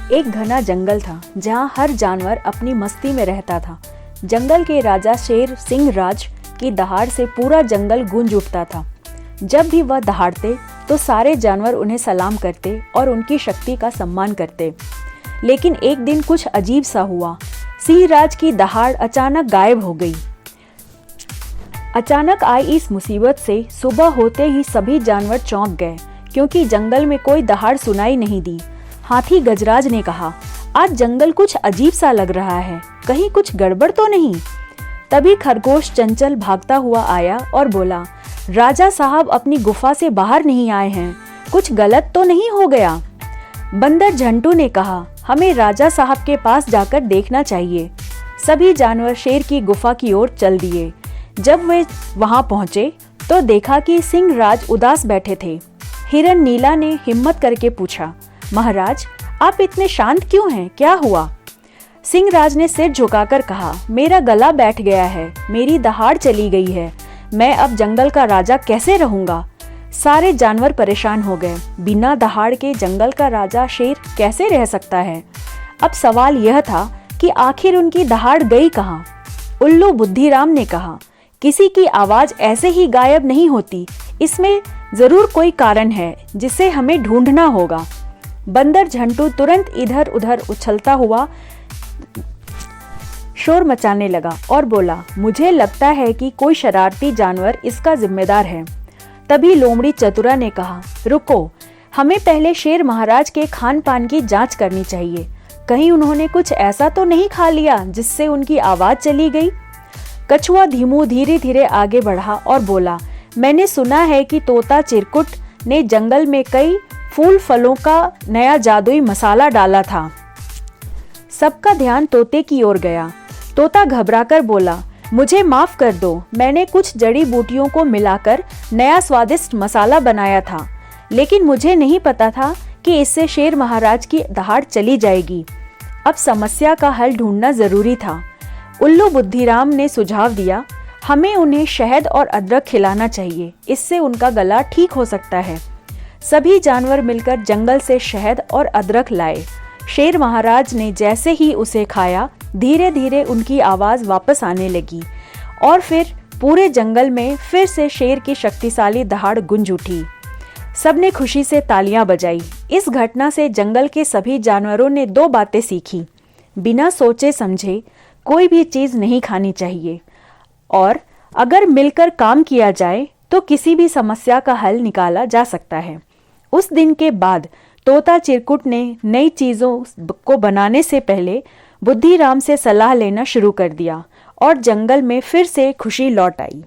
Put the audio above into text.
एक घना जंगल था जहाँ हर जानवर अपनी मस्ती में रहता था। जंगल के राजा शेर सिंह राज की दहाड़ से पूरा जंगल गूंज उठता था। जब भी वह दहाड़ते तो सारे जानवर उन्हें सलाम करते और उनकी शक्ति का सम्मान करते। लेकिन एक दिन कुछ अजीब सा हुआ। सिंह राज की दहाड़ अचानक गायब हो गई। अचानक आई इस मुसीबत से सुबह होते ही सभी जानवर चौंक गए, क्योंकि जंगल में कोई दहाड़ सुनाई नहीं दी। हाथी गजराज ने कहा, आज जंगल कुछ अजीब सा लग रहा है, कहीं कुछ गड़बड़ तो नहीं। तभी खरगोश चंचल भागता हुआ आया और बोला, राजा साहब अपनी गुफा से बाहर नहीं आए हैं, कुछ गलत तो नहीं हो गया। बंदर झंटू ने कहा, हमें राजा साहब के पास जाकर देखना चाहिए। सभी जानवर शेर की गुफा की ओर चल दिए। जब वे वहां पहुंचे तो देखा कि सिंह राज उदास बैठे थे। हिरन नीला ने हिम्मत करके पूछा, महाराज आप इतने शांत क्यों हैं, क्या हुआ? सिंह राज ने सिर झुकाकर कहा, मेरा गला बैठ गया है, मेरी दहाड़ चली गई है, मैं अब जंगल का राजा कैसे रहूंगा? सारे जानवर परेशान हो गए। बिना दहाड़ के जंगल का राजा शेर कैसे रह सकता है? अब सवाल यह था कि आखिर उनकी दहाड़ गई कहाँ? उल्लू बुद्धिराम ने कहा, किसी की आवाज ऐसे ही गायब नहीं होती, इसमें जरूर कोई कारण है जिसे हमें ढूंढना होगा। बंदर झंटू तुरंत इधर उधर उछलता हुआ शोर मचाने लगा और बोला, मुझे लगता है कि कोई शरारती जानवर इसका जिम्मेदार है। तभी लोमड़ी चतुरा ने कहा, रुको, हमें पहले शेर महाराज के खान पान की जांच करनी चाहिए, कहीं उन्होंने कुछ ऐसा तो नहीं खा लिया जिससे उनकी आवाज चली गई। कछुआ धीमू धीरे धीरे आगे बढ़ा और बोला, मैंने सुना है कि तोता चिरकुट ने जंगल में कई फूल फलों का नया जादुई मसाला डाला था। सबका ध्यान तोते की ओर गया। तोता घबराकर बोला, मुझे माफ कर दो, मैंने कुछ जड़ी बूटियों को मिलाकर नया स्वादिष्ट मसाला बनाया था, लेकिन मुझे नहीं पता था कि इससे शेर महाराज की दहाड़ चली जाएगी। अब समस्या का हल ढूंढना जरूरी था। उल्लू बुद्धिराम ने सुझाव दिया, हमें उन्हें शहद और अदरक खिलाना चाहिए, इससे उनका गला ठीक हो सकता है। सभी जानवर मिलकर जंगल से शहद और अदरक लाए। शेर महाराज ने जैसे ही उसे खाया, धीरे धीरे उनकी आवाज वापस आने लगी और फिर पूरे जंगल में फिर से शेर की शक्तिशाली दहाड़ गूंज उठी। सबने खुशी से तालियां बजाई। इस घटना से जंगल के सभी जानवरों ने दो बातें सीखी। बिना सोचे समझे कोई भी चीज नहीं खानी चाहिए, और अगर मिलकर काम किया जाए तो किसी भी समस्या का हल निकाला जा सकता है। उस दिन के बाद तोता चिरकुट ने नई चीजों को बनाने से पहले बुद्धिराम से सलाह लेना शुरू कर दिया और जंगल में फिर से खुशी लौट आई।